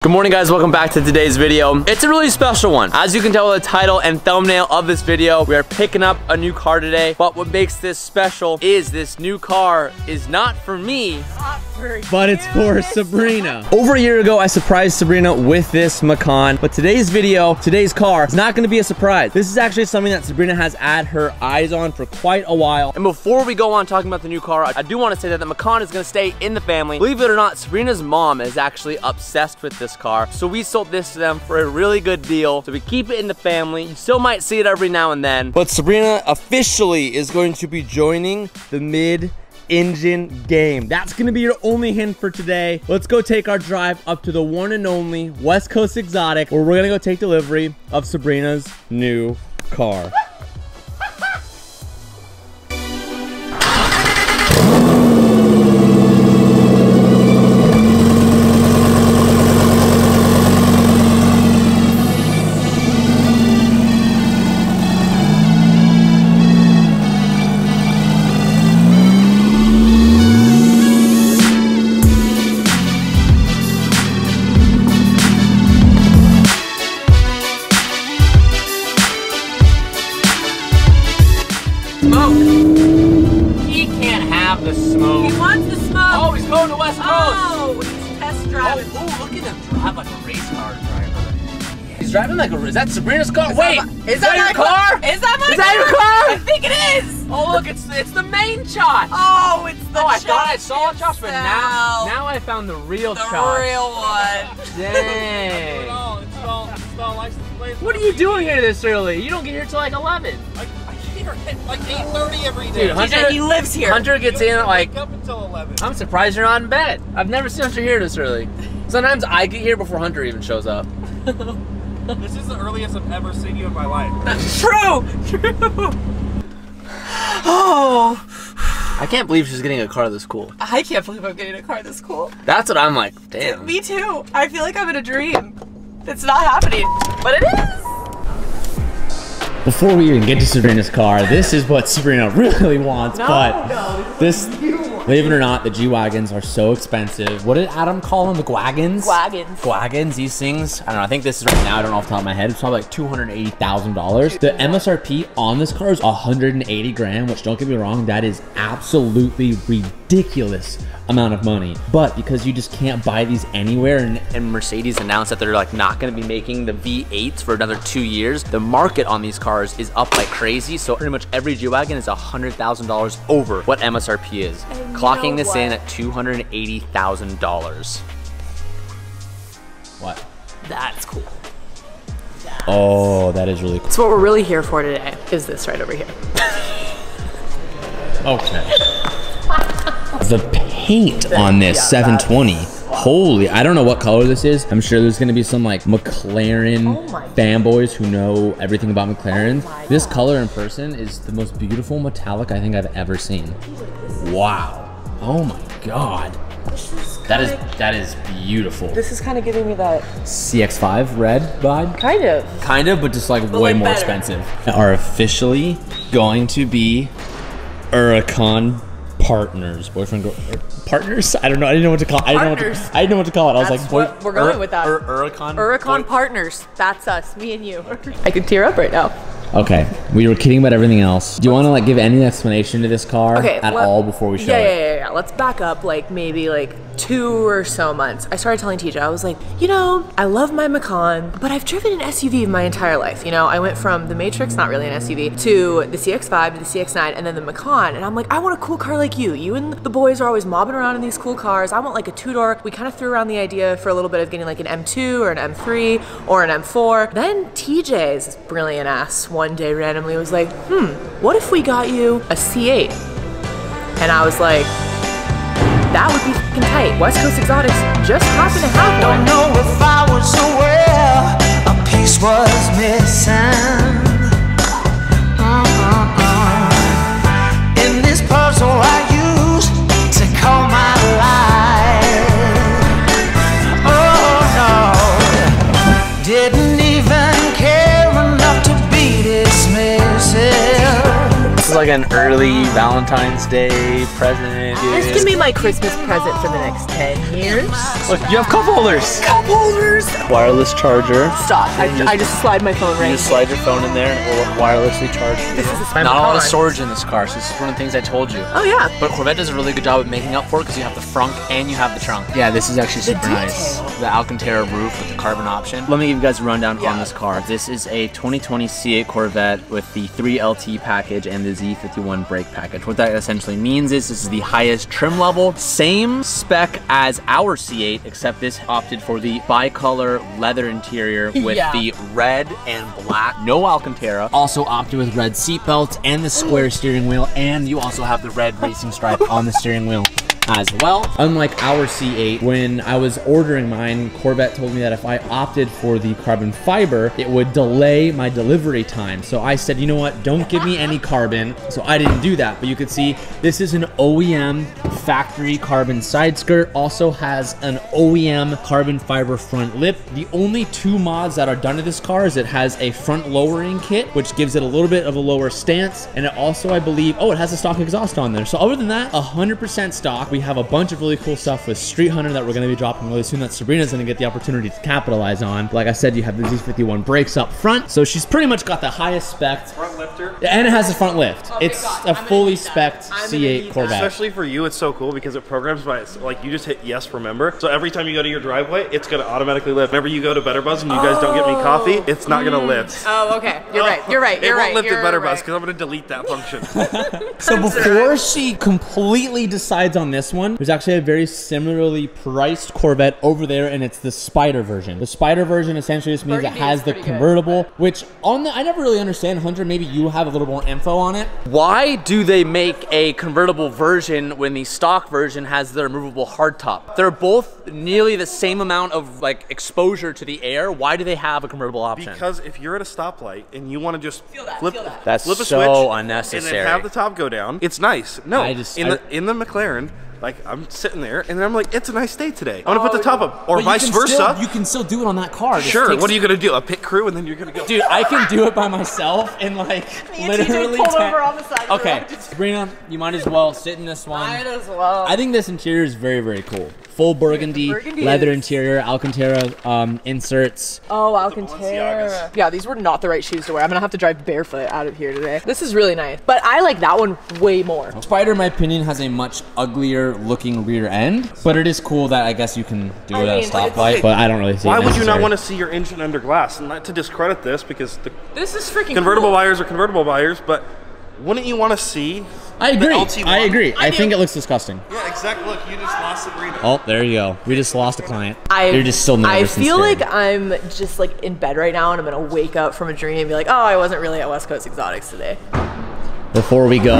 Good morning, guys. Welcome back to today's video. It's a really special one. As you can tell by the title and thumbnail of this video, we are picking up a new car today. But what makes this special is this new car is not for me, but it's for Sabrina. Over a year ago, I surprised Sabrina with this Macan, but today's video, today's car, is not gonna be a surprise. This is actually something that Sabrina has had her eyes on for quite a while. And before we go on talking about the new car, I do want to say that the Macan is gonna stay in the family. Believe it or not, Sabrina's mom is actually obsessed with this car. So we sold this to them for a really good deal. So we keep it in the family. You still might see it every now and then. But Sabrina officially is going to be joining the mid-engine game. That's gonna be your only hint for today. Let's go take our drive up to the one and only West Coast Exotic, where we're gonna go take delivery of Sabrina's new car. Smoke. He can't have the smoke. He wants the smoke. Oh, he's going to West Coast. Oh, he's test driving. Oh, look at him drive like a race car driver. He's driving like a. Is that Sabrina's car? Wait, is that your car? Is that my car? Is that your car? I think it is. Oh, look, it's the main shot. Oh, it's the. Oh, I thought I saw a Josh, but now now I found the real the shot. real one. Dang. Install license plates. What are you doing here this early? You don't get here till like 11. I get here at like 8:30 every day. Dude, Hunter, He lives here. Hunter gets in at like. Wake up until 11. I'm surprised you're not in bed. I've never seen Hunter here this early. Sometimes I get here before Hunter even shows up. This is the earliest I've ever seen you in my life. True. Oh. I can't believe she's getting a car this cool. I can't believe I'm getting a car this cool. That's what I'm like, damn. Me too. I feel like I'm in a dream. It's not happening, but it is. Before we even get to Sabrina's car, this is what Sabrina really wants, believe it or not, the G-Wagons are so expensive. What did Adam call them? The Gwagons? Wagons. Gwagons, these things. I don't know, I think this is right now, I don't know off the top of my head, it's probably like $280,000. The MSRP on this car is 180 grand, which don't get me wrong, that is absolutely ridiculous amount of money. But because you just can't buy these anywhere, And Mercedes announced that they're like not gonna be making the V8s for another 2 years, the market on these cars is up like crazy. So pretty much every G-Wagon is $100,000 over what MSRP is. Clocking this in at $280,000. what? That's cool. Oh, that is really cool. So what we're really here for today is this right over here. Okay. The paint on this 720. Holy, I don't know what color this is. I'm sure there's gonna be some like McLaren fanboys who know everything about McLaren. This color in person is the most beautiful metallic I think I've ever seen. Wow. Oh my God. That is beautiful. This is kind of giving me that. CX-5 red vibe? Kind of, but just like way like more better. expensive. Are officially going to be Huracan partners, partners. I don't know. I didn't know what to call. I didn't know what to call it. I was That's like, what we're going with that. Huracan partners. That's us, me and you. I could tear up right now. Okay, we were kidding about everything else. Do you want to like give any explanation to this car at all before we show it? Yeah. Let's back up like maybe like 2 or so months. I started telling TJ, I was like, you know, I love my Macan, but I've driven an SUV my entire life. You know, I went from the Matrix, not really an SUV, to the CX-5, to the CX-9, and then the Macan. And I'm like, I want a cool car like you. You and the boys are always mobbing around in these cool cars. I want like a 2-door. We kind of threw around the idea for a little bit of getting like an M2 or an M3 or an M4. Then TJ's brilliant ass one day randomly was like, what if we got you a C8? And I was like, that would be f***ing tight. West Coast Exotics just happen to have one. Don't know if I was aware a piece was missing. In this puzzle I used to call my life. Oh no, didn't even care enough to be dismissive. This is like like an early Valentine's Day present. This can be my Christmas present for the next 10 years. Look, you have cup holders. Cup holders! Wireless charger. Stop. I just slide my phone right You just slide your phone in there and it will wirelessly charge for you. This is Not a lot of storage in this car, so this is one of the things I told you. Oh yeah. But Corvette does a really good job of making up for it because you have the front and you have the trunk. Yeah, this is actually super nice. The Alcantara roof with the carbon option. Let me give you guys a rundown on this car. This is a 2020 C8 Corvette with the 3LT package and the Z51 brake package. What that essentially means is this is the highest trim level, same spec as our C8, except this opted for the bicolor leather interior with the red and black, no Alcantara. Also opted with red seat belts and the square steering wheel, and you also have the red racing stripe on the steering wheel as well. Unlike our C8, when I was ordering mine, Corvette told me that if I opted for the carbon fiber, it would delay my delivery time. So I said, you know what, don't give me any carbon. So I didn't do that, but you could see this is an OEM factory carbon side skirt, also has an OEM carbon fiber front lip. The only two mods that are done to this car is it has a front lowering kit, which gives it a little bit of a lower stance, and it also, I believe, oh, it has a stock exhaust on there. So other than that, 100% stock. We have a bunch of really cool stuff with Street Hunter that we're going to be dropping really soon that Sabrina's going to get the opportunity to capitalize on. Like I said, you have the Z51 brakes up front, so she's pretty much got the highest spec. Front lifter. And it has a front lift. It's a fully spec'd C8 Corvette. Especially for you, it's so cool because it programs by, like, you just hit yes, remember. So every time you go to your driveway, it's going to automatically lift. Whenever you go to Better Buzz and you guys don't get me coffee, it's not going to lift. Oh, okay. You're right. You're right. It won't lift at Better Buzz because I'm going to delete that function. So before she completely decides on this one, there's actually a very similarly priced Corvette over there, and it's the Spider version. The Spider version essentially just means it has the convertible, which on the, I never really understand, Hunter, maybe you have a little more info on it. Why do they make a convertible version when the stock version has the removable hardtop? They're both nearly the same amount of like exposure to the air. Why do they have a convertible option? Because if you're at a stoplight and you want to just flip That's a switch so unnecessary. and then have the top go down, it's nice. No, in the McLaren, like, I'm sitting there and I'm like, it's a nice day today. I'm gonna put the top up, or vice versa. You can still do it on that car. Sure. What are you gonna do? A pit crew, and then you're gonna go. Dude, I can do it by myself in like literally. over on the side of the okay, road. Sabrina, you might as well sit in this one. Might as well. I think this interior is very, very cool. Full burgundy leather interior, Alcantara inserts. Oh, Alcantara. Yeah, these were not the right shoes to wear. I'm gonna have to drive barefoot out of here today. This is really nice, but I like that one way more. Spider, in my opinion, has a much uglier looking rear end, but it is cool that I guess you can do it at a stoplight, but I don't really see it Why would you not necessary. want to see your engine under glass? And not to discredit this, because the This is freaking convertible cool. buyers are convertible buyers, but wouldn't you want to see I agree. the LT1? I agree. I think it looks disgusting. Yeah, exactly. Look, you just lost Sabrina. Oh, there you go. We just lost a client. You're just still nervous. I feel like I'm just like in bed right now and I'm gonna wake up from a dream and be like, oh, I wasn't really at West Coast Exotics today. Before we go.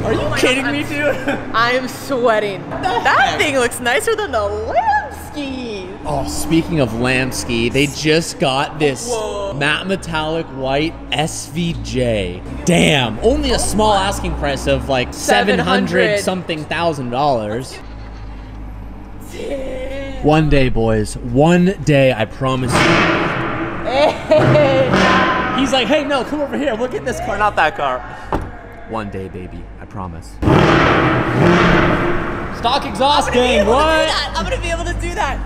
Are you kidding me, dude? I am sweating. That thing looks nicer than the Lamski. Oh, speaking of Lamski, they just got this matte metallic white SVJ. Damn, only a small asking price of like $700 something thousand. One day, boys. One day, I promise you. He's like, hey, no, come over here. Look at this car, not that car. One day, baby. I promise. Stock exhaust gang, what? I'm gonna be able to do that.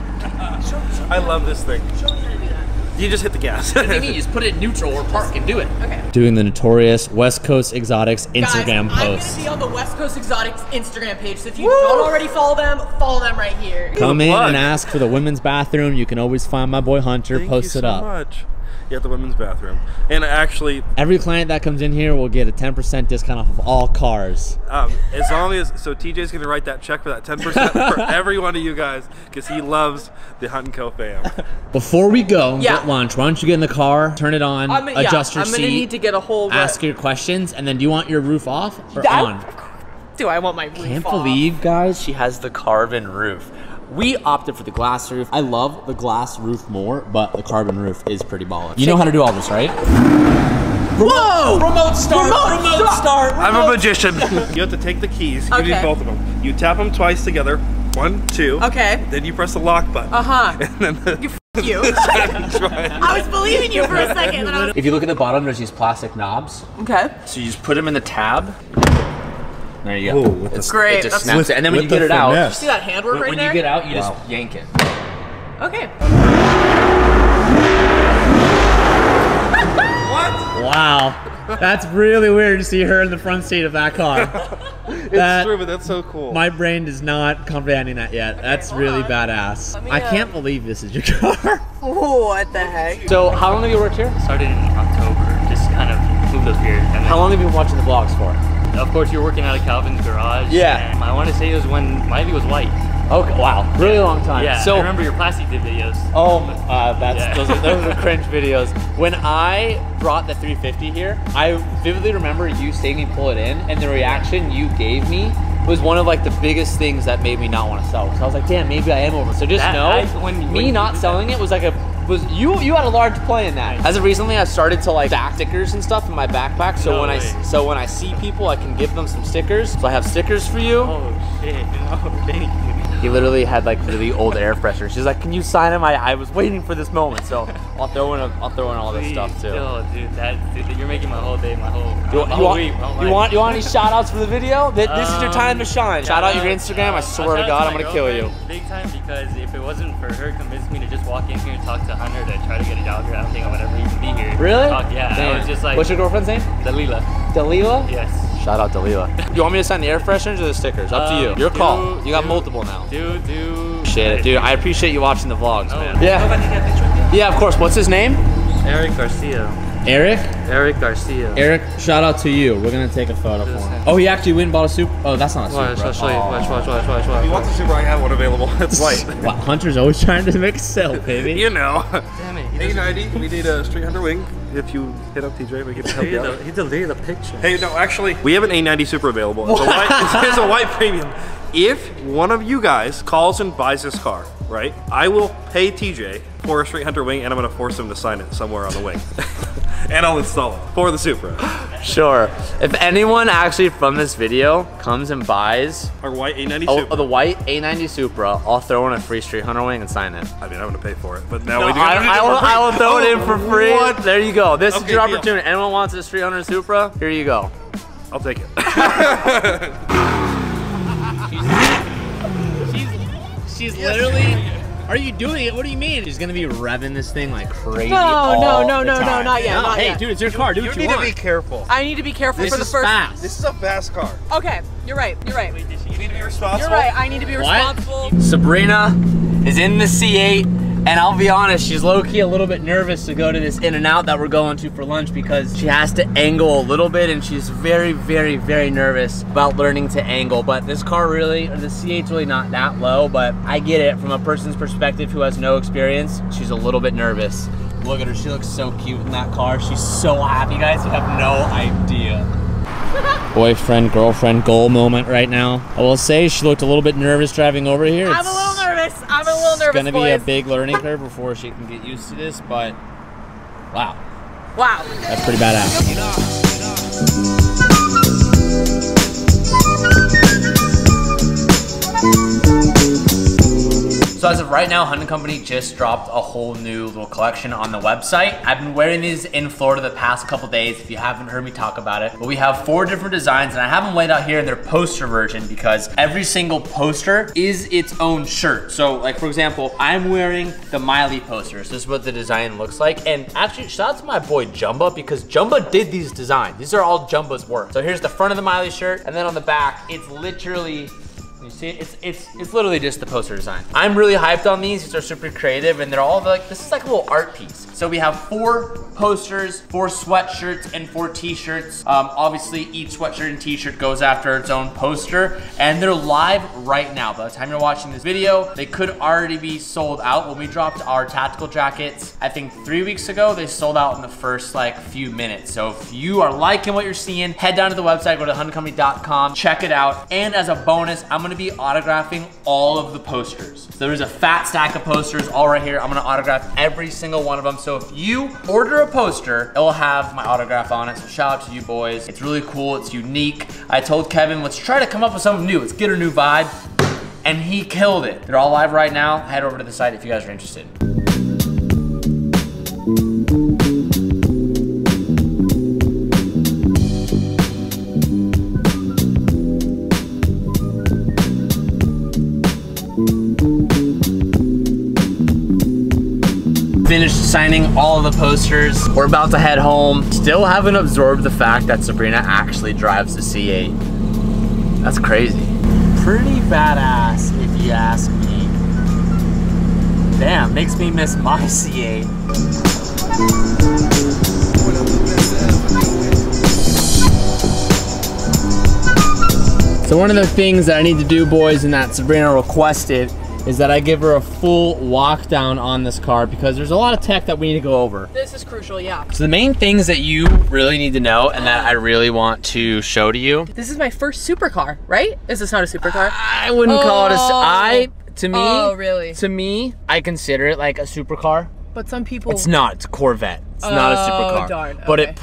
I love this thing. You just hit the gas. You just put it in neutral or park and do it. Okay. Doing the notorious West Coast Exotics Instagram Guys, post. I'm gonna be on the West Coast Exotics Instagram page, so if you don't already follow them right here. Come in and ask for the women's bathroom. You can always find my boy Hunter. Thank Post you it so up. much. Yeah, the women's bathroom. And actually, Every client that comes in here will get a 10% discount off of all cars. as long as, so TJ's gonna write that check for that 10% for every one of you guys, because he loves the Hunt & Co fam. Before we go get lunch, why don't you get in the car, turn it on, adjust your I'm seat, gonna need to get a whole ask your questions, and then do you want your roof off or on? Do I want my roof Can't off? believe, guys. She has the carbon roof. We opted for the glass roof. I love the glass roof more, but the carbon roof is pretty baller. You know how to do all this, right? Whoa! Remote start! Remote start! I'm a magician. You have to take the keys. You need both of them. You tap them twice together. 1, 2. Okay. Then you press the lock button. Uh-huh. And then You. I was believing you for a second. And I was... If you look at the bottom, there's these plastic knobs. Okay. So you just put them in the tab. There you go. Ooh, It's great. It just That's snaps it. And then when you get it out, You see that handwork right when there? you get out, you just yank it. Okay. Wow. That's really weird to see her in the front seat of that car. It's true, but that's so cool. My brain is not comprehending that yet. That's really badass. I can't believe this is your car. Oh, what the heck? So, how long have you worked here? Started in October, just kind of moved up here. And How long have you been watching the vlogs for? Of course, you're working out of Calvin's garage. Yeah. And I want to say it was when Miley was white. Okay, wow, really long time. Yeah, So, I remember your plastic dip videos. Those are cringe videos. When I brought the 350 here, I vividly remember you seeing me pull it in, and the reaction you gave me was one of like the biggest things that made me not want to sell. So I was like, damn, maybe I am over. So just me not selling it was like you had a large play in that. As of recently, I've started to like stack stickers and stuff in my backpack. So when I see people, I can give them some stickers. So I have stickers for you. Oh shit! No, thank you. He literally had like really old air fresheners. She's like, "Can you sign him?" I was waiting for this moment, so I'll throw in all this stuff too. Yo, dude, you're making my whole day, my whole week. You want any shout outs for the video? This is your time to shine. Shout out your Instagram. I swear to God, I'm gonna kill you. Big time, because if it wasn't for her convincing me to just walk in here and talk to Hunter to try to get a job here, I don't think I would ever even be here. Really? I was just like. What's your girlfriend's name? Dalila. Dalila? Yes. Shout out Dalila. You want me to sign the air fresheners or the stickers? Up to you. Your call. You got multiple now. Shit, dude. I appreciate you watching the vlogs, man. Yeah, of course. What's his name? Eric Garcia. Eric? Eric Garcia. Eric, shout out to you. We're gonna take a photo for him. Oh, he actually went and bought a Super. Oh, that's not a Supra. I'll show you. Watch. If you want the Supra, I have one available. It's white. What, Hunter's always trying to make a sale, baby. You know. Damn it. A90, we need a Street Hunter wing. If you hit up TJ, we can help you out. He deleted the picture. Hey, no, actually, we have an A90 Supra available. It's a white premium. If one of you guys calls and buys this car, right, I will pay TJ for a Street Hunter wing, and I'm gonna force him to sign it somewhere on the wing. And I'll install it for the Supra. Sure. If anyone actually from this video comes and buys our white A90 Supra. The white A90 Supra, I'll throw in a free Street Hunter wing and sign it. I mean, I'm gonna pay for it, but now No, we do. I will throw it in for free. What? There you go. This is Okay, your deal. opportunity. Anyone wants a Street Hunter Supra? Here you go. I'll take it. She's literally. Are you doing it? What do you mean? She's gonna be revving this thing like crazy. No, not yet. No, Not hey, yet. dude, it's your car. Do what you need want. to be careful. I need to be careful This for the is first. fast. This is a fast car. Okay, you're right. You need to be responsible. You're right. I need to be What? responsible. Sabrina is in the C8, and I'll be honest, she's low-key a little bit nervous to go to this In-N-Out that we're going to for lunch because she has to angle a little bit, and she's very, very, very nervous about learning to angle. But this car really, or the C8's really not that low, but I get it from a person's perspective who has no experience. She's a little bit nervous. Look at her, she looks so cute in that car. She's so happy, guys, you have no idea. Boyfriend, girlfriend, goal moment right now. I will say she looked a little bit nervous driving over here. I'm a little nervous. It's gonna be a big learning curve before she can get used to this, but wow. Wow. That's pretty badass. So as of right now, Hunting Company just dropped a whole new little collection on the website. I've been wearing these in Florida the past couple days, if you haven't heard me talk about it. But we have 4 different designs, and I have them laid out here in their poster version because every single poster is its own shirt. So like, for example, I'm wearing the Miley poster. So this is what the design looks like. And actually, shout out to my boy Jumba, because Jumba did these designs. These are all Jumba's work. So here's the front of the Miley shirt, and then on the back, it's literally, you see it? It's literally just the poster design. I'm really hyped on these. These are super creative, and they're all like, this is like a little art piece. So we have 4 posters, 4 sweatshirts, and 4 t-shirts. Obviously, each sweatshirt and t-shirt goes after its own poster, and they're live right now. By the time you're watching this video, they could already be sold out. When we dropped our tactical jackets, I think 3 weeks ago, they sold out in the first like few minutes. So if you are liking what you're seeing, head down to the website, go to huntingcompany.com, check it out. And as a bonus, I'm gonna be autographing all of the posters. So there's a fat stack of posters all right here. I'm gonna autograph every single one of them. So if you order a poster, it will have my autograph on it. So shout out to you boys. It's really cool, it's unique. I told Kevin, let's try to come up with something new. Let's get a new vibe. And he killed it. They're all live right now. Head over to the site if you guys are interested. finished signing all of the posters. We're about to head home. Still haven't absorbed the fact that Sabrina actually drives the C8. That's crazy. Pretty badass, if you ask me. Damn, makes me miss my C8. So one of the things that I need to do, boys, and that Sabrina requested, is that I give her a full walk down on this car because there's a lot of tech that we need to go over. This is crucial, yeah. So the main things that you really need to know and that I really want to show to you. This is my first supercar, right? Is this not a supercar? I wouldn't call it to me, oh, really? To me, I consider it like a supercar. But some people... It's not, it's a Corvette. It's not a supercar. Darn. But okay.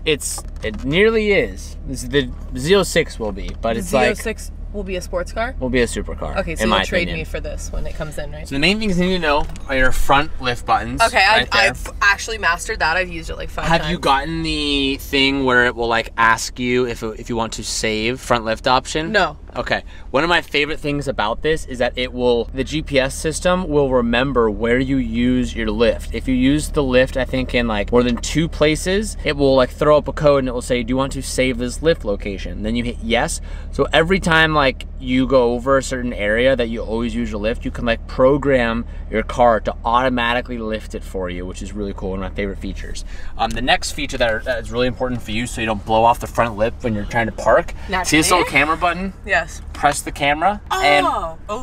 it nearly is. The Z06 will be, but it's like... The Z06 will be a sports car? Will be a supercar. Okay, so you'll trade me for this when it comes in, right? So the main things you need to know are your front lift buttons. Okay, right I've actually mastered that. I've used it like 5 times. Have you gotten the thing where it will like ask you if you want to save front lift option? No. Okay, one of my favorite things about this is that the GPS system will remember where you use your lift. If you use the lift, I think in like more than 2 places, it will like throw up a code and it will say, do you want to save this lift location? Then you hit yes. So every time like you go over a certain area that you always use your lift, you can like program your car to automatically lift it for you, which is really cool, one of my favorite features. The next feature that is really important for you so you don't blow off the front lip when you're trying to park. See this little camera button? Yes. Press the camera and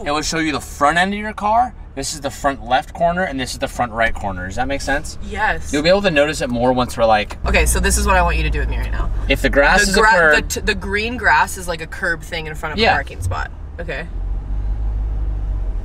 it will show you the front end of your car. This is the front left corner and this is the front right corner. Does that make sense? Yes. You'll be able to notice it more once we're like... Okay, so this is what I want you to do with me right now. If the grass is a curb... The green grass is like a curb thing in front of a parking spot. Okay.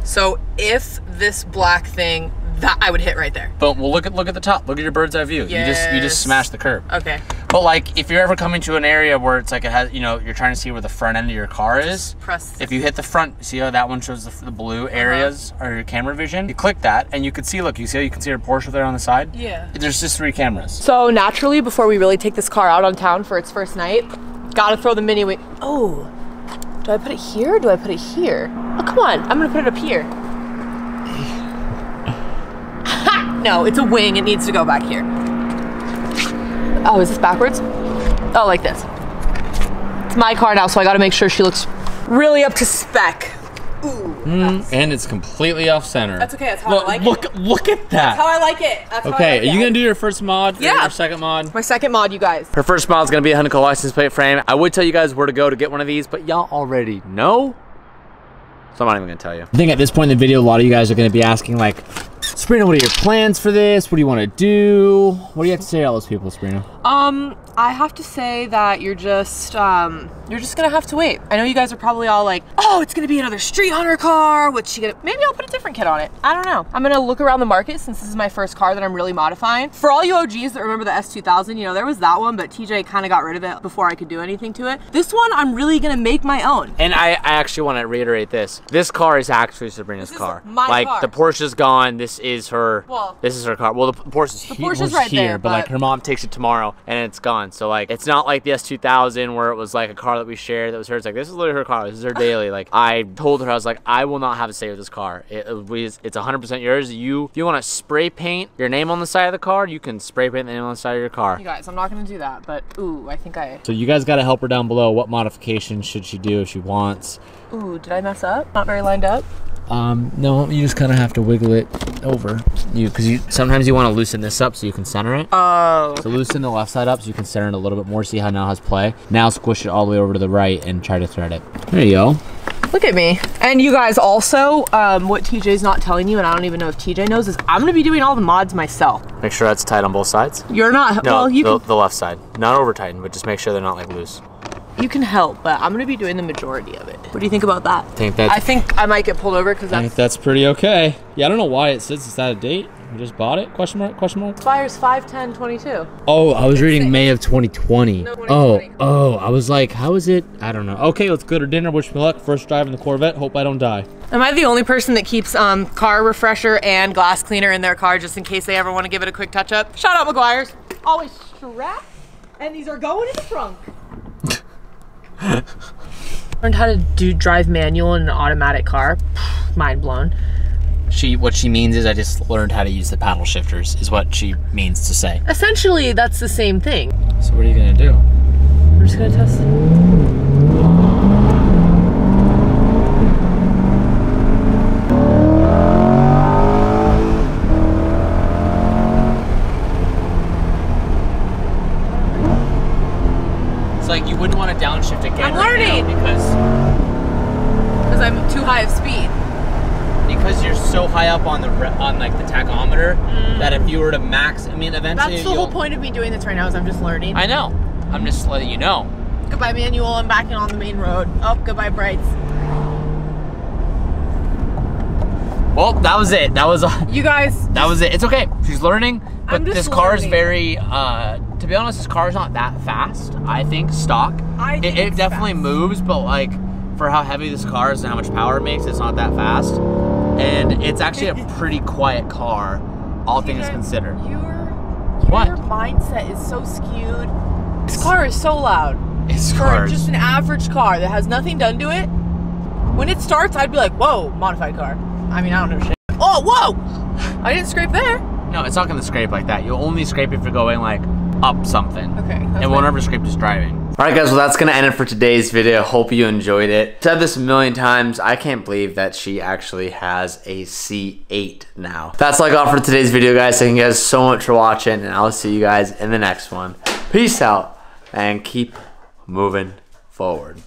So if this black thing, that I would hit right there. But well, look at the top. Look at your bird's eye view. Yes. You just smash the curb. Okay. But like, if you're ever coming to an area where it's like it has, you know, you're trying to see where the front end of your car is. Press. If you hit the front, see how that one shows the blue areas or your camera vision. You click that, and you can see. Look, you see how you can see your Porsche there on the side. Yeah. There's just 3 cameras. So naturally, before we really take this car out on town for its first night, gotta throw the mini wing. Oh, do I put it here? Or do I put it here? Oh, come on, I'm gonna put it up here. No, it's a wing, it needs to go back here. Oh, is this backwards? Oh, like this. It's my car now, so I gotta make sure she looks really up to spec. Ooh, and it's completely off center. That's okay, that's how I like it. Look at that. That's how I like it. That's okay, are you gonna do your first mod? Yeah. Your second mod? My second mod, you guys. Her first mod is gonna be a Honda license plate frame. I would tell you guys where to go to get one of these, but y'all already know. So I'm not even gonna tell you. I think at this point in the video, a lot of you guys are gonna be asking like, Sabrina, what are your plans for this? What do you want to do? What do you have to say to all those people, Sabrina? I have to say that you're just gonna have to wait. I know you guys are probably all like, oh, it's gonna be another street hunter car. What's she gonna, maybe I'll put a different kit on it. I don't know. I'm gonna look around the market since this is my first car that I'm really modifying. For all you OGs that remember the S2000, you know, there was that one, but TJ kind of got rid of it before I could do anything to it. This one, I'm really gonna make my own. And I actually want to reiterate this. This car is actually Sabrina's car. My car. The Porsche's gone. This is her. Well, this is her car. Well, the Porsche's right here, there, but like her mom takes it tomorrow and it's gone. So like, it's not like the S2000 where it was like a car that we shared that was hers. Like, this is literally her car. This is her daily. Like, I told her, I was like, I will not have a say with this car. It's 100% yours. If you want to spray paint your name on the side of the car, you can spray paint the name on the side of your car. You guys, I'm not gonna do that, but ooh, I think I. So you guys got to help her down below. What modifications should she do if she wants? Ooh, did I mess up? Not very lined up. No, you just kind of have to wiggle it over. Because sometimes you want to loosen this up so you can center it. Oh. So loosen the left side up so you can center it a little bit more. See how now it has play. Now squish it all the way over to the right and try to thread it. There you go. Look at me. And you guys also, what TJ's not telling you, and I don't even know if TJ knows, is I'm gonna be doing all the mods myself. Make sure that's tight on both sides. You're not, no, well, you the left side. Not over tighten, but just make sure they're not like loose. You can help, but I'm gonna be doing the majority of it. What do you think about that? I think I might get pulled over because I think that's pretty okay. Yeah, I don't know why it says it's out of date. You just bought it? Question mark? Question mark? Expires 5/10/22. Oh, I was reading May of 2020. No, 2020. Oh, I was like, how is it? I don't know. Okay, let's go to dinner. Wish me luck. First drive in the Corvette. Hope I don't die. Am I the only person that keeps car refresher and glass cleaner in their car just in case they ever want to give it a quick touch up? Shout out McGuire's. Always strapped, and these are going in the trunk. Learned how to drive manual in an automatic car. Mind blown. What she means is I just learned how to use the paddle shifters, is what she means to say. Essentially, that's the same thing. So what are you gonna do? I'm just gonna test it. It's like you wouldn't want to downshift again. I'm learning! Because I'm too high of speed. Because you're so high up on like the tachometer that if you were to max, I mean, eventually That's the whole point of me doing this right now, is I'm just learning. I know. I'm just letting you know. Goodbye manual, I'm backing on the main road. Oh, goodbye brights. Well, that was it. That was You guys. That was it. It's okay. She's learning, but this car is very, to be honest, this car is not that fast. I think stock. It definitely moves, but like for how heavy this car is and how much power it makes, it's not that fast. And it's actually a pretty quiet car, all things considered. Your What? mindset is so skewed. This car is so loud. It's For just an average car that has nothing done to it. When it starts, I'd be like, whoa, modified car. I mean, I don't know shit. Oh, whoa! I didn't scrape there. No, it's not gonna scrape like that. You'll only scrape if you're going like up something. Okay. It won't ever scrape just driving. All right, guys, well, that's gonna end it for today's video. Hope you enjoyed it. I've said this a million times. I can't believe that she actually has a C8 now. That's all I got for today's video, guys. Thank you guys so much for watching, and I'll see you guys in the next one. Peace out, and keep moving forward.